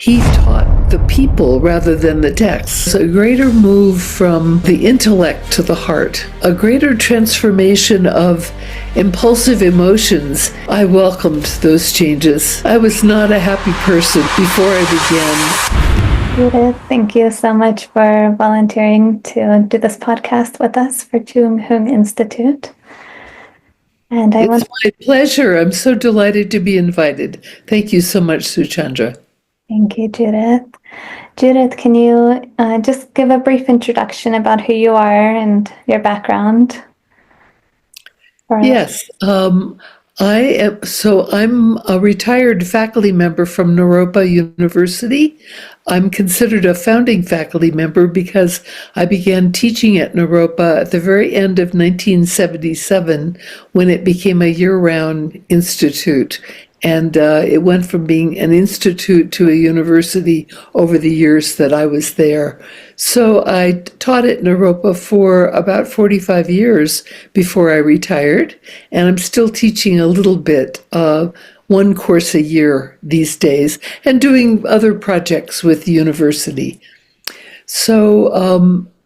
He taught the people rather than the texts. A greater move from the intellect to the heart, a greater transformation of impulsive emotions. I welcomed those changes. I was not a happy person before I began. Judith, thank you so much for volunteering to do this podcast with us for Chung Huong Institute. And It's my pleasure. I'm so delighted to be invited. Thank you so much, Suchandra. Thank you, Judith. Judith, can you just give a brief introduction about who you are and your background? Yes. I'm a retired faculty member from Naropa University. I'm considered a founding faculty member because I began teaching at Naropa at the very end of 1977 when it became a year-round institute. And it went from being an institute to a university over the years that I was there. So I taught at Naropa for about 45 years before I retired, and I'm still teaching a little bit, one course a year these days, and doing other projects with the university. So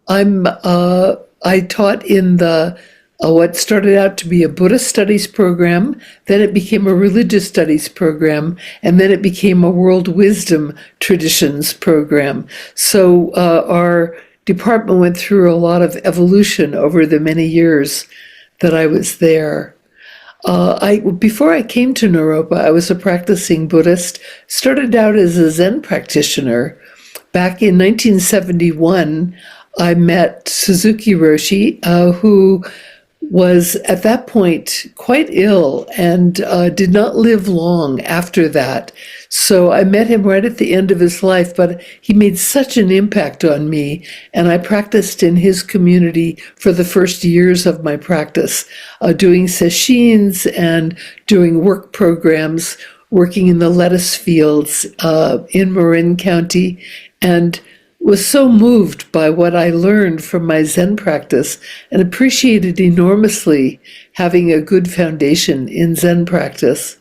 I taught in the what started out to be a Buddhist studies program, then it became a religious studies program, and then it became a world wisdom traditions program. So our department went through a lot of evolution over the many years that I was there. Before I came to Naropa, I was a practicing Buddhist, started out as a Zen practitioner. Back in 1971, I met Suzuki Roshi, who was at that point quite ill and did not live long after that. So I met him right at the end of his life, but he made such an impact on me, and I practiced in his community for the first years of my practice, doing sesshin and doing work programs, working in the lettuce fields in Marin County, and was so moved by what I learned from my Zen practice and appreciated enormously having a good foundation in Zen practice.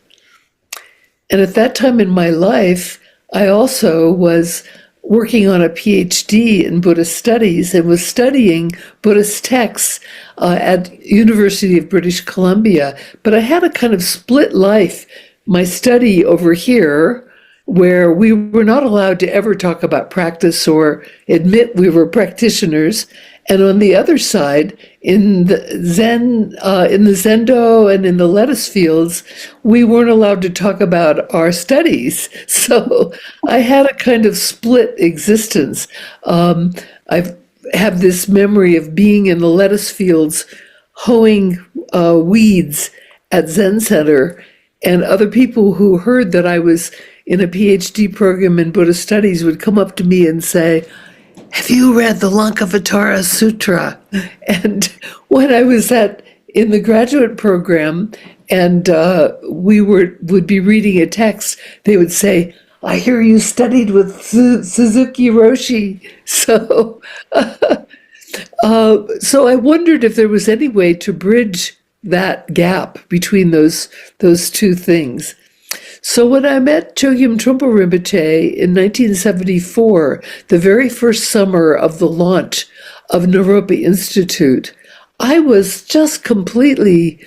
And at that time in my life, I also was working on a Ph.D. in Buddhist studies and was studying Buddhist texts at University of British Columbia. But I had a kind of split life. My study over here, where we were not allowed to ever talk about practice or admit we were practitioners. And on the other side, in the Zendo and in the lettuce fields, we weren't allowed to talk about our studies. So I had a kind of split existence. I have this memory of being in the lettuce fields, hoeing weeds at Zen Center, and other people who heard that I was in a PhD program in Buddhist studies would come up to me and say, "Have you read the Lankavatara Sutra?" And when I was in the graduate program and we would be reading a text, they would say, "I hear you studied with Suzuki Roshi." So, so I wondered if there was any way to bridge that gap between those two things. So when I met Chögyam Trungpa Rinpoche in 1974, the very first summer of the launch of Naropa Institute, I was just completely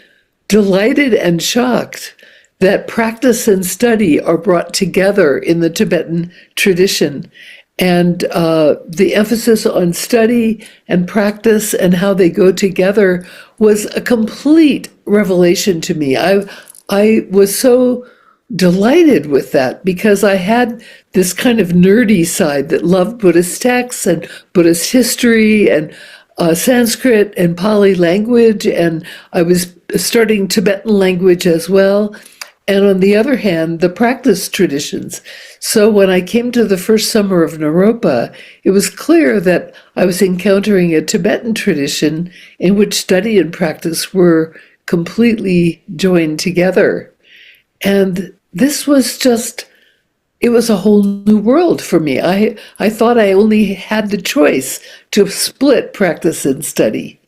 delighted and shocked that practice and study are brought together in the Tibetan tradition. And the emphasis on study and practice and how they go together was a complete revelation to me. I was so delighted with that because I had this kind of nerdy side that loved Buddhist texts and Buddhist history and Sanskrit and Pali language, and I was studying Tibetan language as well. And on the other hand, the practice traditions. So when I came to the first summer of Naropa, it was clear that I was encountering a Tibetan tradition in which study and practice were completely joined together. And this was it was a whole new world for me. I thought I only had the choice to split practice and study.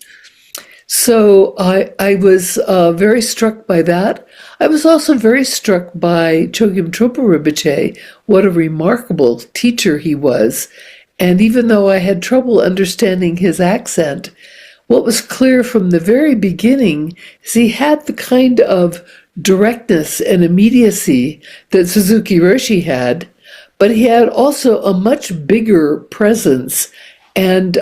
So I was very struck by that. I was also very struck by Chögyam Trungpa Rinpoche, what a remarkable teacher he was. And even though I had trouble understanding his accent, what was clear from the very beginning is he had the kind of directness and immediacy that Suzuki Roshi had, but he had also a much bigger presence and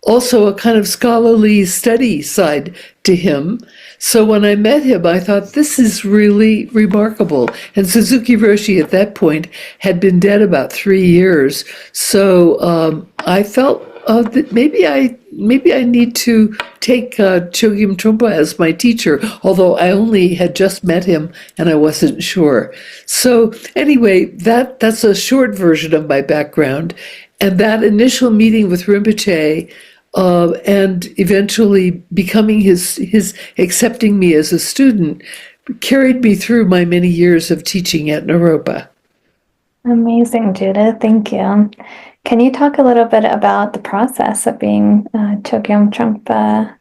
also a kind of scholarly study side to him. So when I met him, I thought, this is really remarkable. And Suzuki Roshi at that point had been dead about 3 years. So I felt that maybe I need to take Chögyam Trungpa as my teacher, although I only had just met him and I wasn't sure. So anyway, that's a short version of my background. And that initial meeting with Rinpoche and eventually becoming his accepting me as a student carried me through my many years of teaching at Naropa. Amazing, Judith. Thank you. Can you talk a little bit about the process of being Chögyam Trungpa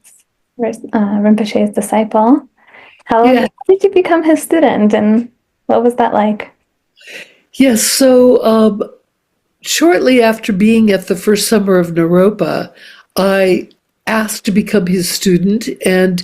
Rinpoche's disciple? How did you become his student, and what was that like? Yes, so shortly after being at the first summer of Naropa, I asked to become his student, and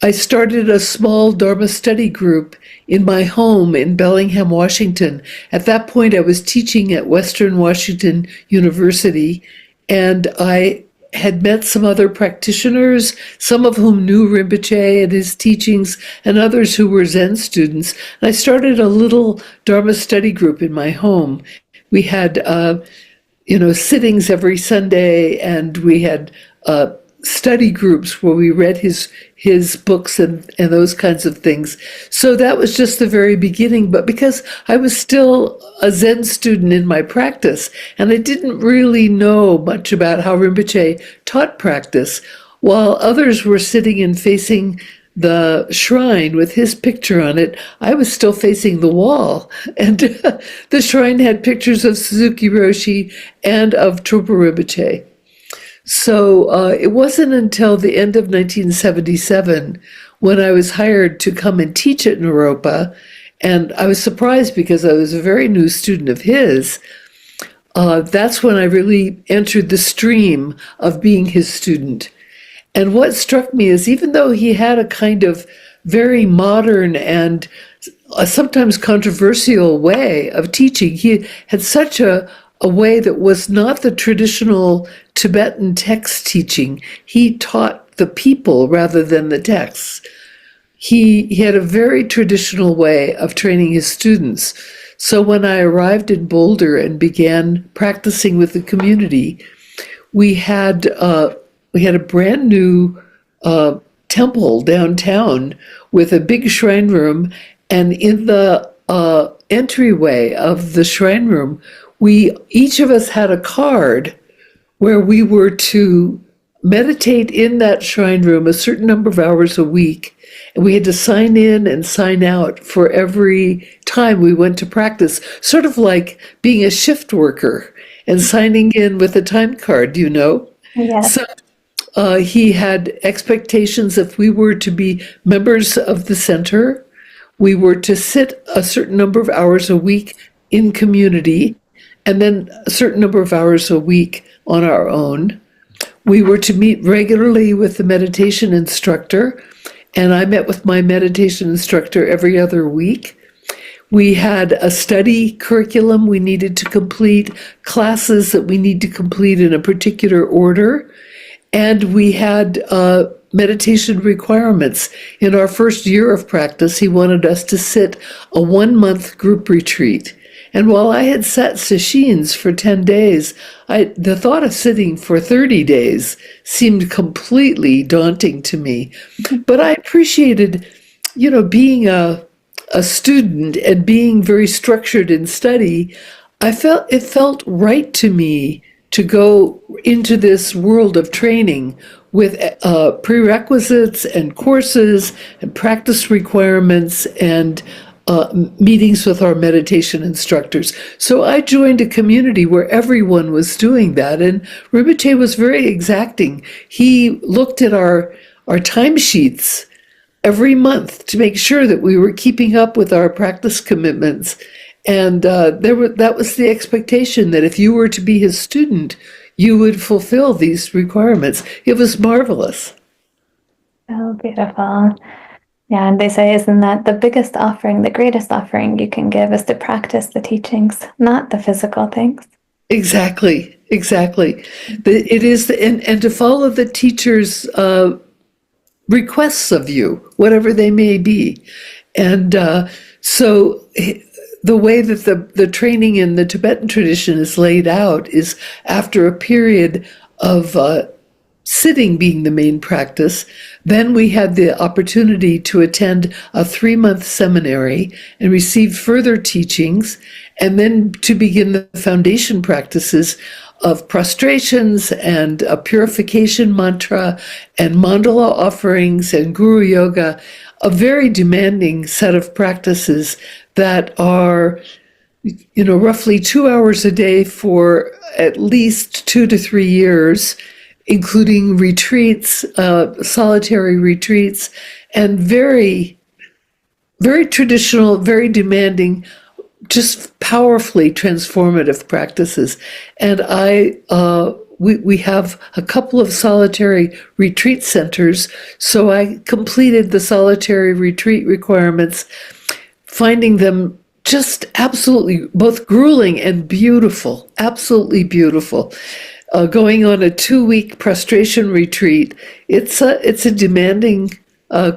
I started a small Dharma study group in my home in Bellingham, Washington. At that point, I was teaching at Western Washington University, and I had met some other practitioners, some of whom knew Rinpoche and his teachings, and others who were Zen students. And I started a little Dharma study group in my home. We had sittings every Sunday, and we had study groups where we read his books and those kinds of things. So that was just the very beginning. But because I was still a Zen student in my practice, and I didn't really know much about how Rinpoche taught practice, while others were sitting and facing the shrine with his picture on it, I was still facing the wall. And the shrine had pictures of Suzuki Roshi and of Trungpa Rinpoche. So it wasn't until the end of 1977 when I was hired to come and teach at Naropa, and I was surprised because I was a very new student of his. That's when I really entered the stream of being his student. And what struck me is even though he had a kind of very modern and sometimes controversial way of teaching, he had such a way that was not the traditional Tibetan text teaching. He taught the people rather than the texts. He had a very traditional way of training his students. So when I arrived in Boulder and began practicing with the community, we had a brand new temple downtown with a big shrine room, and in the entryway of the shrine room, each of us had a card where we were to meditate in that shrine room a certain number of hours a week, and we had to sign in and sign out for every time we went to practice, sort of like being a shift worker and signing in with a time card, Yes. So he had expectations if we were to be members of the center, we were to sit a certain number of hours a week in community, and then a certain number of hours a week on our own. We were to meet regularly with the meditation instructor, and I met with my meditation instructor every other week. We had a study curriculum we needed to complete, classes that we need to complete in a particular order, and we had meditation requirements. In our first year of practice, he wanted us to sit a 1-month group retreat. And while I had sat sessions for 10 days, the thought of sitting for 30 days seemed completely daunting to me. But I appreciated, being a student and being very structured in study. It felt right to me to go into this world of training with prerequisites and courses and practice requirements and meetings with our meditation instructors. So I joined a community where everyone was doing that, and Rinpoche was very exacting. He looked at our our timesheets every month to make sure that we were keeping up with our practice commitments. And that was the expectation that if you were to be his student, you would fulfill these requirements. It was marvelous. Oh, beautiful. Yeah, and they say, isn't that the biggest offering, the greatest offering you can give is to practice the teachings, not the physical things. Exactly. It is, and to follow the teacher's requests of you, whatever they may be. And so the way that the training in the Tibetan tradition is laid out is after a period of sitting being the main practice. Then we had the opportunity to attend a 3-month seminary and receive further teachings, and then to begin the foundation practices of prostrations and a purification mantra and mandala offerings and guru yoga, a very demanding set of practices that are, roughly 2 hours a day for at least 2 to 3 years, including retreats, solitary retreats, and very, very traditional, very demanding, just powerfully transformative practices. And we have a couple of solitary retreat centers, so I completed the solitary retreat requirements, finding them just absolutely both grueling and beautiful, absolutely beautiful. Going on a 2-week prostration retreat, it's a demanding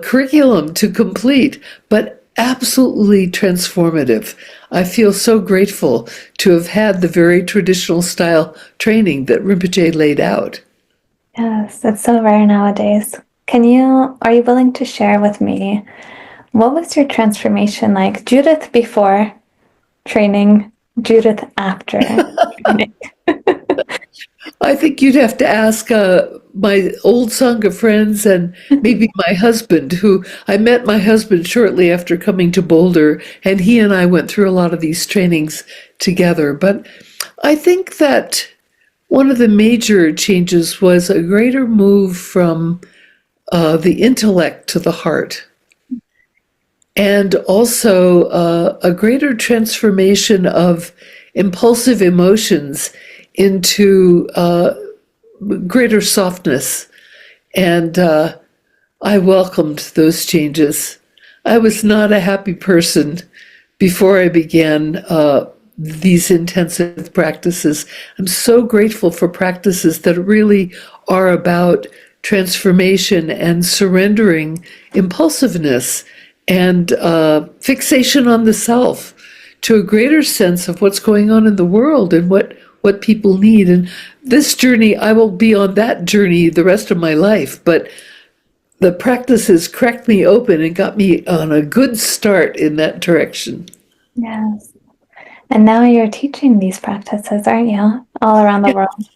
curriculum to complete, but absolutely transformative. I feel so grateful to have had the very traditional style training that Rinpoche laid out. Yes, it's so rare nowadays. Are you willing to share with me, what was your transformation like? Judith before training, Judith after training. I think you'd have to ask my old Sangha friends and maybe my husband, who I met my husband shortly after coming to Boulder, and he and I went through a lot of these trainings together. But I think that one of the major changes was a greater move from the intellect to the heart, and also a greater transformation of impulsive emotions into greater softness. And I welcomed those changes. I was not a happy person before I began these intensive practices. I'm so grateful for practices that really are about transformation and surrendering impulsiveness and fixation on the self to a greater sense of what's going on in the world and what people need. And this journey, I will be on that journey the rest of my life, but the practices cracked me open and got me on a good start in that direction. Yes. And now you're teaching these practices, aren't you? All around the world.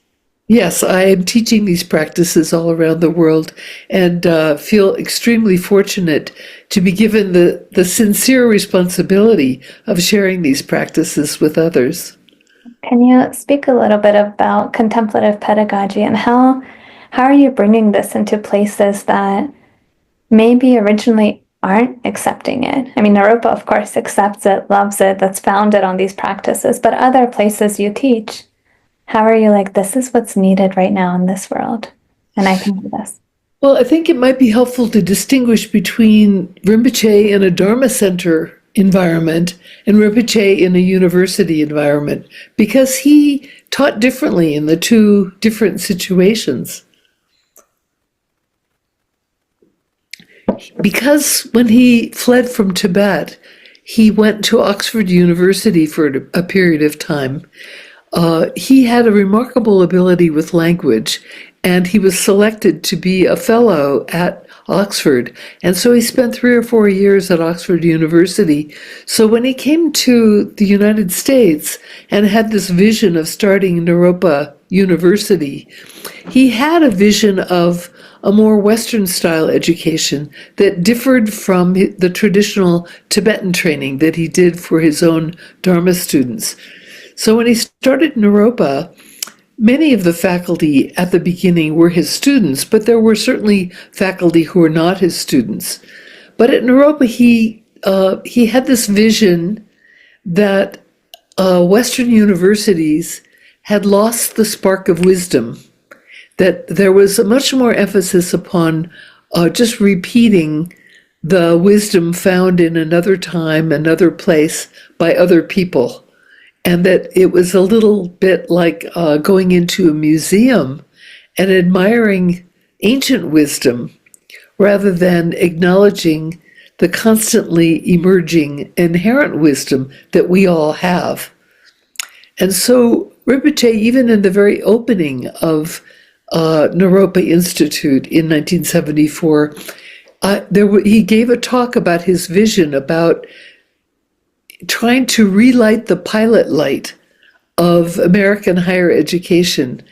Yes, I am teaching these practices all around the world, and feel extremely fortunate to be given the sincere responsibility of sharing these practices with others. Can you speak a little bit about contemplative pedagogy and how are you bringing this into places that maybe originally aren't accepting it? I mean, Naropa, of course, accepts it, loves it, that's founded on these practices, but other places you teach, how are you like, this is what's needed right now in this world, and I can do this? Well, I think it might be helpful to distinguish between Rinpoche in a Dharma center environment and Rinpoche in a university environment, because he taught differently in the two different situations. Because when he fled from Tibet, he went to Oxford University for a period of time. He had a remarkable ability with language, and he was selected to be a fellow at Oxford. And so he spent 3 or 4 years at Oxford University. So when he came to the United States and had this vision of starting Naropa University, he had a vision of a more Western style education that differed from the traditional Tibetan training that he did for his own Dharma students. So when he started Naropa, many of the faculty at the beginning were his students, but there were certainly faculty who were not his students. But at Naropa, he had this vision that Western universities had lost the spark of wisdom, that there was a much more emphasis upon just repeating the wisdom found in another time, another place, by other people, and that it was a little bit like going into a museum and admiring ancient wisdom rather than acknowledging the constantly emerging inherent wisdom that we all have. And so Rinpoche, even in the very opening of Naropa Institute in 1974, he gave a talk about his vision about trying to relight the pilot light of American higher education,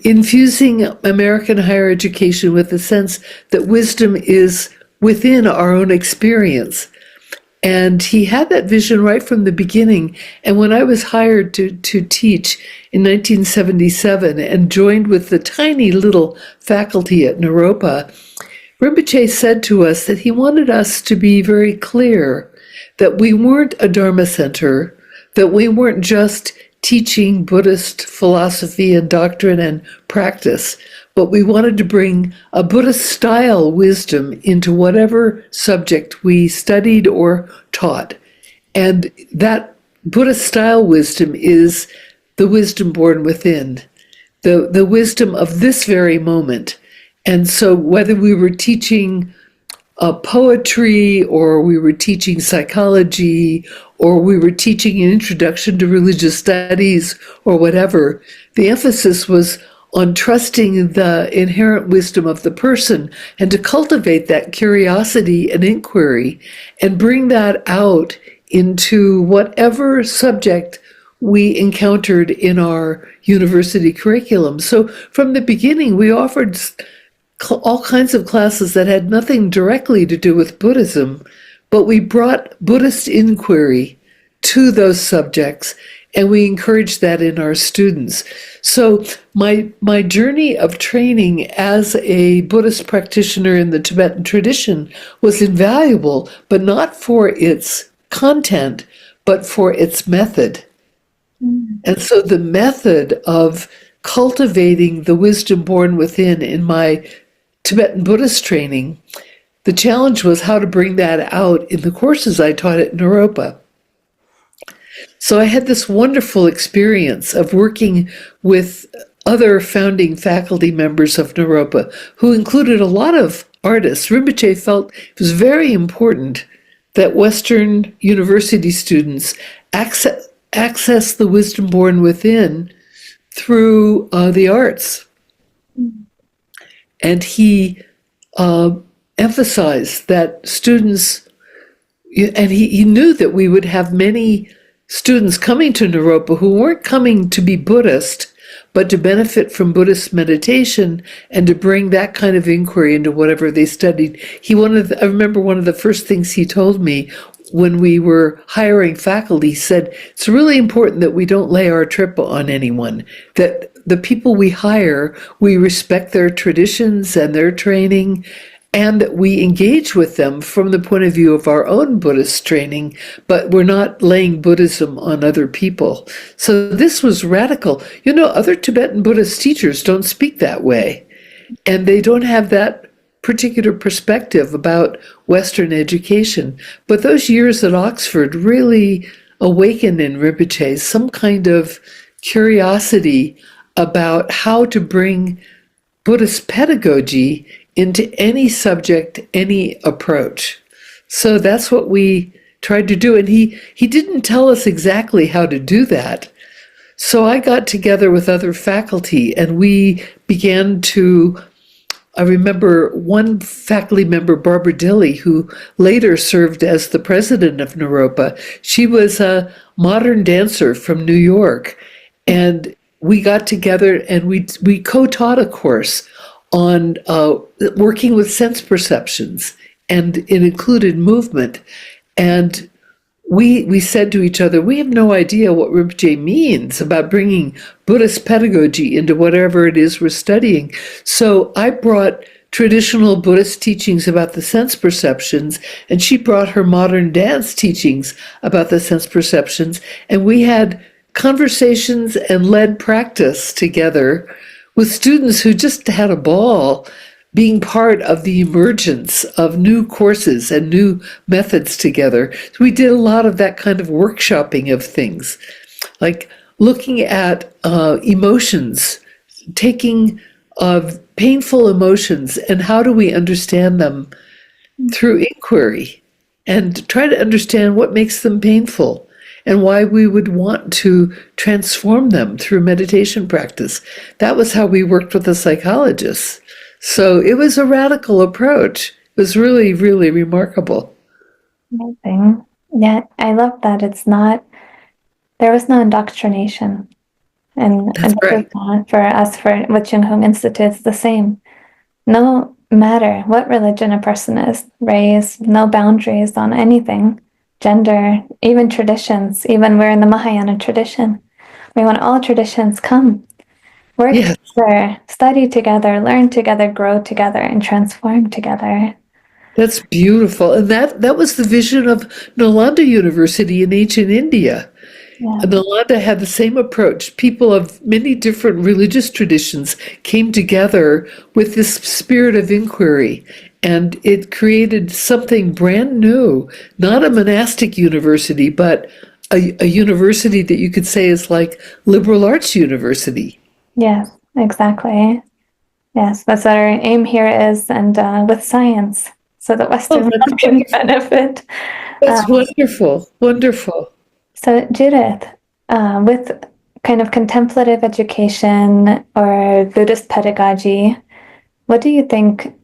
infusing American higher education with the sense that wisdom is within our own experience. And he had that vision right from the beginning. And when I was hired to teach in 1977 and joined with the tiny little faculty at Naropa, Rinpoche said to us that he wanted us to be very clear that we weren't a Dharma center, that we weren't just teaching Buddhist philosophy and doctrine and practice, but we wanted to bring a Buddhist-style wisdom into whatever subject we studied or taught. And that Buddhist-style wisdom is the wisdom born within, the wisdom of this very moment. And so whether we were teaching poetry, or we were teaching psychology, or we were teaching an introduction to religious studies, or whatever, the emphasis was on trusting the inherent wisdom of the person and to cultivate that curiosity and inquiry and bring that out into whatever subject we encountered in our university curriculum. So from the beginning, we offered all kinds of classes that had nothing directly to do with Buddhism, but we brought Buddhist inquiry to those subjects, and we encouraged that in our students. So my journey of training as a Buddhist practitioner in the Tibetan tradition was invaluable, but not for its content, but for its method. And so the method of cultivating the wisdom born within in my Tibetan Buddhist training, the challenge was how to bring that out in the courses I taught at Naropa. So I had this wonderful experience of working with other founding faculty members of Naropa, who included a lot of artists. Rinpoche felt it was very important that Western university students access the wisdom born within through the arts. And he emphasized that students, and he knew that we would have many students coming to Naropa who weren't coming to be Buddhist, but to benefit from Buddhist meditation and to bring that kind of inquiry into whatever they studied. I remember one of the first things he told me when we were hiring faculty, said, it's really important that we don't lay our trip on anyone, that the people we hire, we respect their traditions and their training, and that we engage with them from the point of view of our own Buddhist training, but we're not laying Buddhism on other people. So this was radical. You know, other Tibetan Buddhist teachers don't speak that way, and they don't have that particular perspective about Western education. But those years at Oxford really awakened in Rinpoche some kind of curiosity about how to bring Buddhist pedagogy into any subject, any approach. So that's what we tried to do. And he didn't tell us exactly how to do that. So I got together with other faculty and we began to, I remember one faculty member, Barbara Dilley, who later served as the president of Naropa. She was a modern dancer from New York. And we got together and we co-taught a course on working with sense perceptions, and it included movement. And we said to each other, we have no idea what Rinpoche means about bringing Buddhist pedagogy into whatever it is we're studying. So I brought traditional Buddhist teachings about the sense perceptions, and she brought her modern dance teachings about the sense perceptions, and we had conversations and led practice together with students who just had a ball being part of the emergence of new courses and new methods together. So we did a lot of that kind of workshopping of things, like looking at emotions, taking painful emotions, and how do we understand them through inquiry, and try to understand what makes them painful and why we would want to transform them through meditation practice. That was how we worked with the psychologists. So it was a radical approach. It was really, really remarkable. Amazing. Yeah, I love that there was no indoctrination. And Right. For us, with Chung Huong Institute, it's the same. No matter what religion a person is raised, no boundaries on anything, gender, even traditions. Even we're in the Mahayana tradition. We want all traditions come, work Yes. together, study together, learn together, grow together, and transform together. That's beautiful. And that was the vision of Nalanda University in ancient India. Yeah. Nalanda had the same approach. People of many different religious traditions came together with this spirit of inquiry, and it created something brand new, not a monastic university, but a university that you could say is like liberal arts university. Yes, exactly. Yes, that's what our aim here is, and with science, so that Western world can benefit. That's wonderful, wonderful. So Judith, with kind of contemplative education or Buddhist pedagogy, what do you think,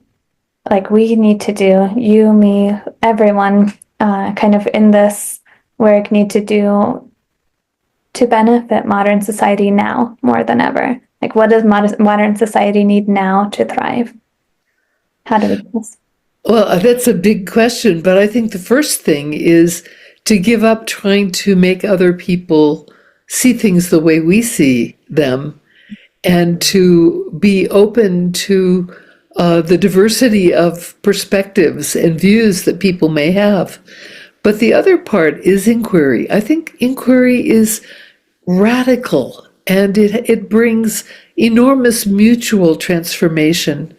like, we need to do, you, me, everyone, kind of in this work need to do to benefit modern society now more than ever? Like, what does modern society need now to thrive? How do we do this? Well, that's a big question, but I think the first thing is to give up trying to make other people see things the way we see them, and to be open to the diversity of perspectives and views that people may have. But the other part is inquiry. I think inquiry is radical, and it brings enormous mutual transformation.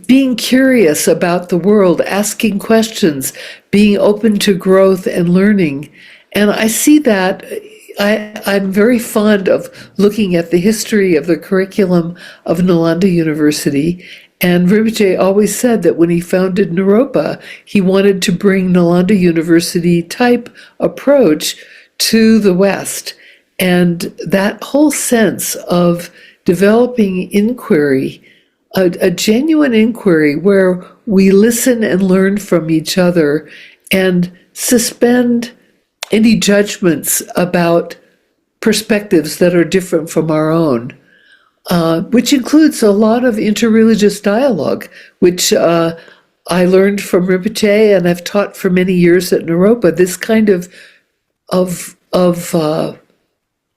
Being curious about the world, asking questions, being open to growth and learning. And I see that. I'm very fond of looking at the history of the curriculum of Nalanda University. And Rinpoche always said that when he founded Naropa, he wanted to bring Nalanda University type approach to the West. And that whole sense of developing inquiry, a genuine inquiry where we listen and learn from each other and suspend any judgments about perspectives that are different from our own, which includes a lot of interreligious dialogue, which I learned from Rinpoche and I've taught for many years at Naropa. This kind of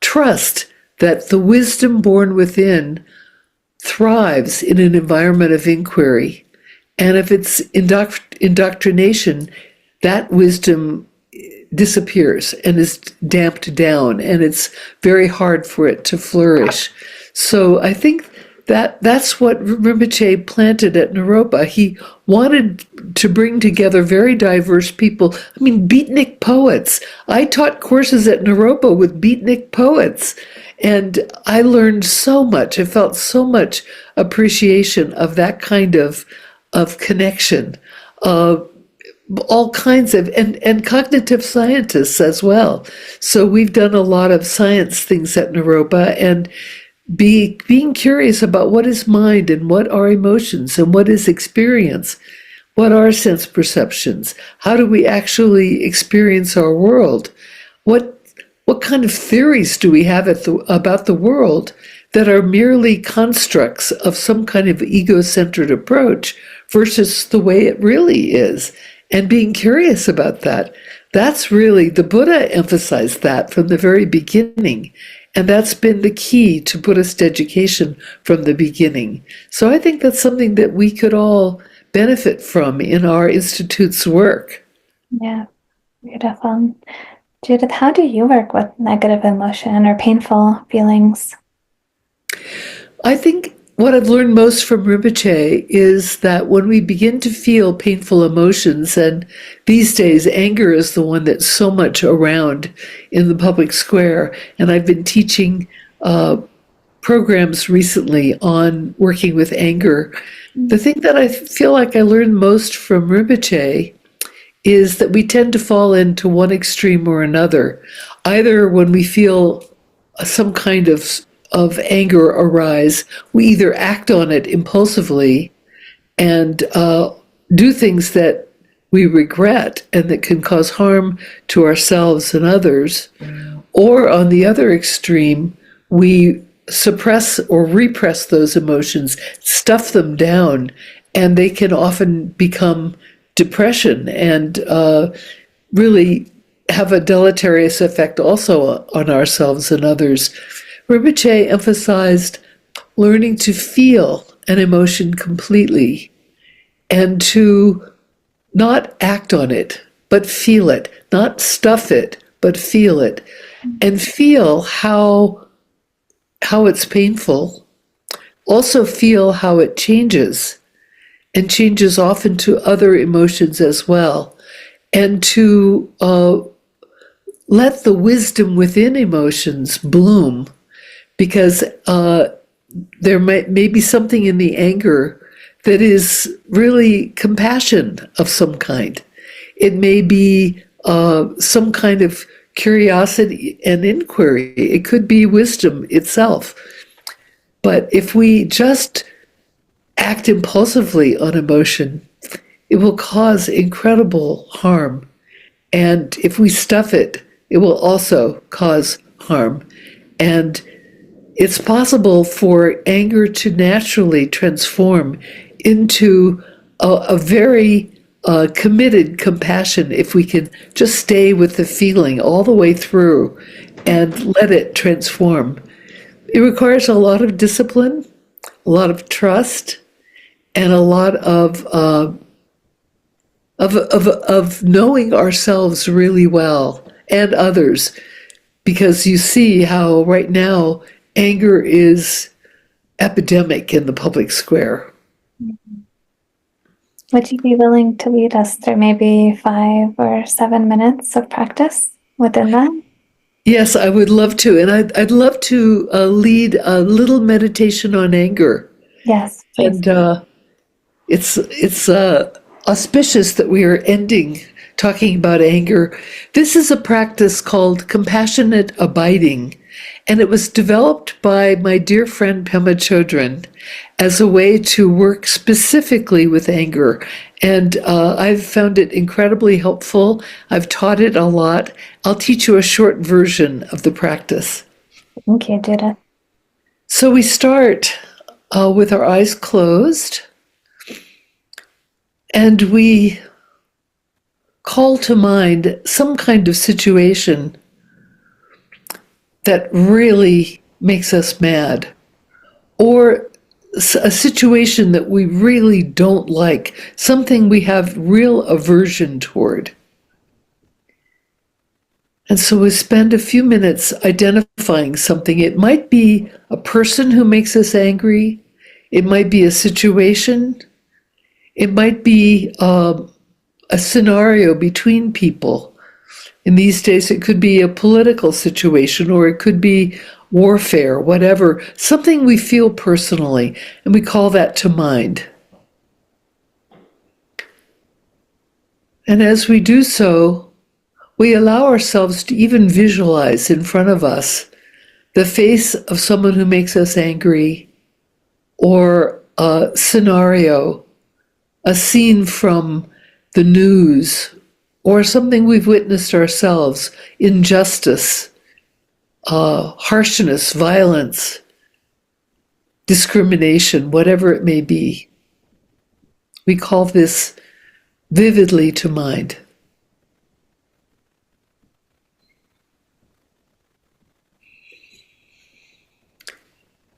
trust that the wisdom born within thrives in an environment of inquiry. And if it's indoctrination, that wisdom disappears and is damped down, and it's very hard for it to flourish. So I think that's what Rinpoche planted at Naropa. He wanted to bring together very diverse people. I mean, beatnik poets. I taught courses at Naropa with beatnik poets, and I learned so much. I felt so much appreciation of that kind of connection. All kinds of, and cognitive scientists as well. So we've done a lot of science things at Naropa, and being curious about what is mind and what are emotions and what is experience, what are sense perceptions, how do we actually experience our world, what kind of theories do we have about the world that are merely constructs of some kind of ego-centered approach versus the way it really is, and being curious about that. That's really, the Buddha emphasized that from the very beginning. And that's been the key to Buddhist education from the beginning. So I think that's something that we could all benefit from in our institute's work. Yeah, beautiful. Judith, how do you work with negative emotion or painful feelings? I think what I've learned most from Rinpoche is that when we begin to feel painful emotions, and these days anger is the one that's so much around in the public square, and I've been teaching programs recently on working with anger. The thing that I feel like I learned most from Rinpoche is that we tend to fall into one extreme or another. Either when we feel some kind of anger arise, we either act on it impulsively and do things that we regret and that can cause harm to ourselves and others, or on the other extreme, we suppress or repress those emotions, stuff them down, and they can often become depression and really have a deleterious effect also on ourselves and others. Rinpoche emphasized learning to feel an emotion completely and to not act on it, but feel it, not stuff it, but feel it, and feel how it's painful. Also feel how it changes, and changes often to other emotions as well, and to let the wisdom within emotions bloom, because there may be something in the anger that is really compassion of some kind. It may be some kind of curiosity and inquiry. It could be wisdom itself. But if we just act impulsively on emotion, it will cause incredible harm. And if we stuff it, it will also cause harm. And it's possible for anger to naturally transform into a very committed compassion if we can just stay with the feeling all the way through and let it transform. It requires a lot of discipline, a lot of trust, and a lot of knowing ourselves really well and others, because you see how right now anger is epidemic in the public square. Would you be willing to lead us through maybe 5 or 7 minutes of practice within that? Yes, I would love to. And I'd love to lead a little meditation on anger. Yes, please. And it's auspicious that we are ending talking about anger. This is a practice called compassionate abiding, and it was developed by my dear friend Pema Chodron as a way to work specifically with anger. And I've found it incredibly helpful. I've taught it a lot. I'll teach you a short version of the practice. Thank you, Judith. So we start with our eyes closed, and we call to mind some kind of situation that really makes us mad, or a situation that we really don't like, something we have real aversion toward. And so we spend a few minutes identifying something. It might be a person who makes us angry. It might be a situation. It might be a scenario between people. In these days, it could be a political situation, or it could be warfare, whatever, something we feel personally, and we call that to mind. And as we do so, we allow ourselves to even visualize in front of us the face of someone who makes us angry, or a scenario, a scene from the news, or something we've witnessed ourselves, injustice, harshness, violence, discrimination, whatever it may be. We call this vividly to mind.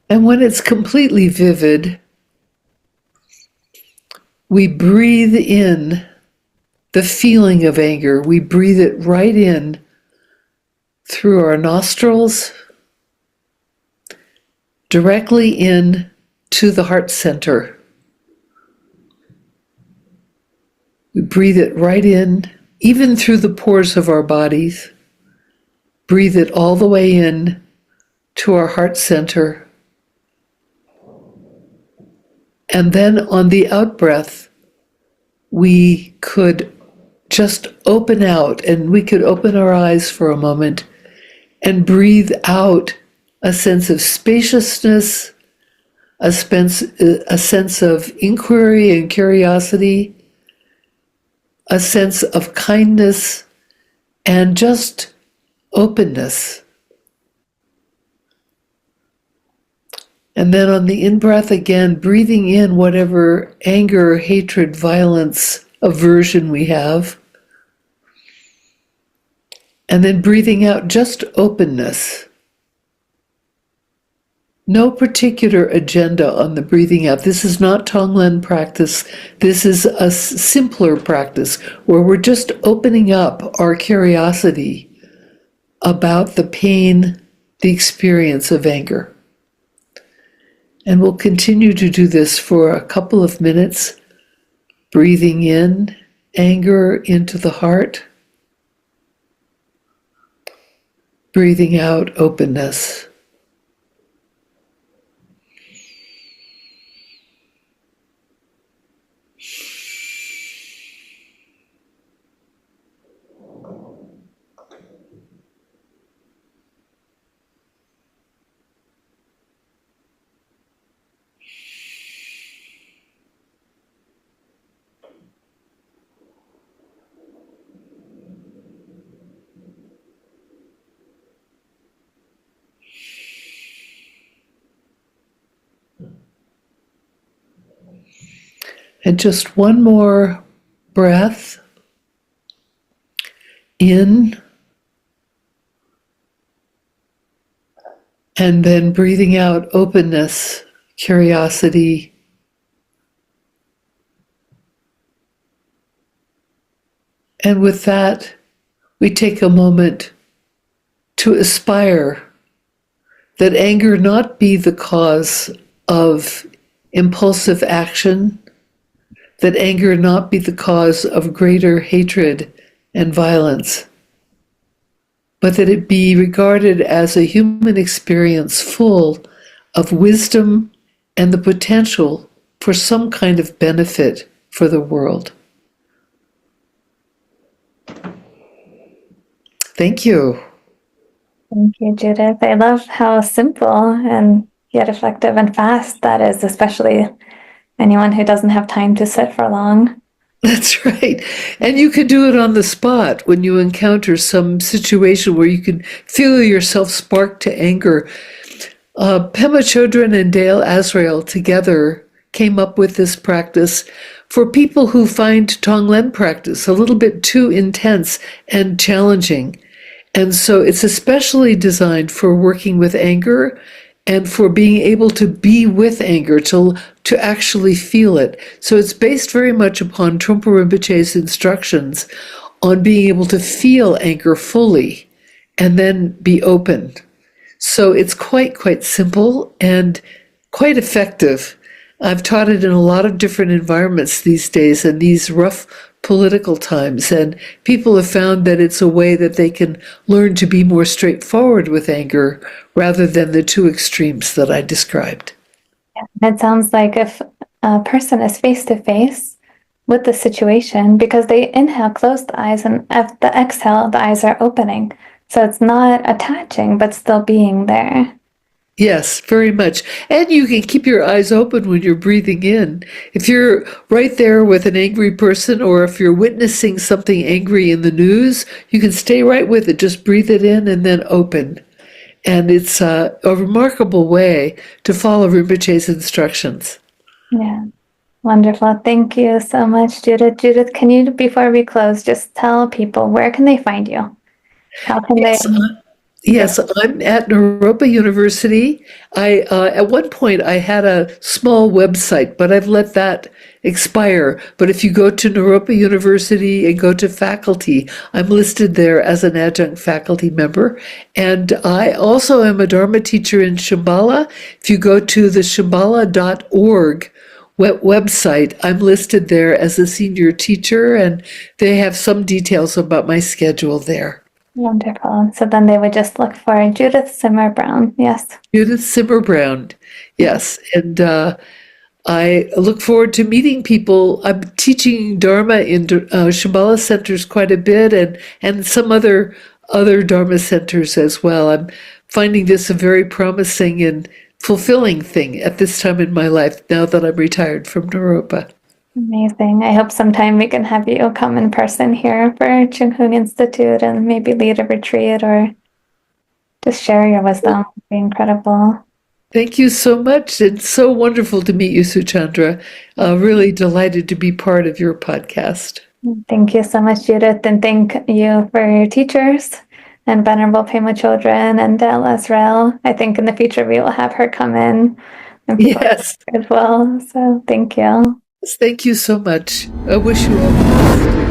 And when it's completely vivid, we breathe in the feeling of anger. We breathe it right in through our nostrils, directly in to the heart center. We breathe it right in, even through the pores of our bodies. Breathe it all the way in to our heart center. And then on the out-breath, we could just open out, and we could open our eyes for a moment and breathe out a sense of spaciousness, a sense of inquiry and curiosity, a sense of kindness, and just openness. And then on the in-breath again, breathing in whatever anger, hatred, violence, aversion we have. And then breathing out just openness. No particular agenda on the breathing out. This is not Tonglen practice. This is a simpler practice where we're just opening up our curiosity about the pain, the experience of anger. And we'll continue to do this for a couple of minutes, breathing in anger into the heart, breathing out openness. And just one more breath in, and then breathing out openness, curiosity, and with that, we take a moment to aspire that anger not be the cause of impulsive action, that anger not be the cause of greater hatred and violence, but that it be regarded as a human experience full of wisdom and the potential for some kind of benefit for the world. Thank you. Thank you, Judith. I love how simple and yet effective and fast that is, especially anyone who doesn't have time to sit for long. That's right. And you could do it on the spot when you encounter some situation where you can feel yourself spark to anger. Pema Chodron and Dale Asrael together came up with this practice for people who find Tonglen practice a little bit too intense and challenging. And so it's especially designed for working with anger and for being able to be with anger, to actually feel it. So it's based very much upon Trungpa Rinpoche's instructions on being able to feel anger fully and then be open. So it's quite simple and quite effective. I've taught it in a lot of different environments these days in these rough political times, and people have found that it's a way that they can learn to be more straightforward with anger rather than the two extremes that I described. It sounds like if a person is face to face with the situation, because they inhale, close the eyes, and at the exhale, the eyes are opening. So it's not attaching, but still being there. Yes, very much. And you can keep your eyes open when you're breathing in. If you're right there with an angry person, or if you're witnessing something angry in the news, you can stay right with it. Just breathe it in and then open. And it's a remarkable way to follow Rinpoche's instructions. Yeah, wonderful. Thank you so much, Judith. Judith, can you, before we close, just tell people where can they find you? How can they? Yes, I'm at Naropa University. I at one point I had a small website, but I've let that expire. But if you go to Naropa University and go to faculty, I'm listed there as an adjunct faculty member. And I also am a Dharma teacher in Shambhala. If you go to the shambhala.org website, I'm listed there as a senior teacher, and they have some details about my schedule there. Wonderful. So then they would just look for Judith Simmer-Brown. Yes. Judith Simmer-Brown. Yes. And I look forward to meeting people. I'm teaching Dharma in Shambhala centers quite a bit, and some other Dharma centers as well. I'm finding this a very promising and fulfilling thing at this time in my life, now that I'm retired from Naropa. Amazing. I hope sometime we can have you come in person here for Chung Huong Institute and maybe lead a retreat or just share your wisdom. It'd be incredible. Thank you so much. It's so wonderful to meet you, Suchandra. Really delighted to be part of your podcast. Thank you so much, Judith. And thank you for your teachers and Venerable Pema Chodron and Asrael. I think in the future we will have her come in and Yes. as well. So thank you. Thank you so much. I wish you all the best.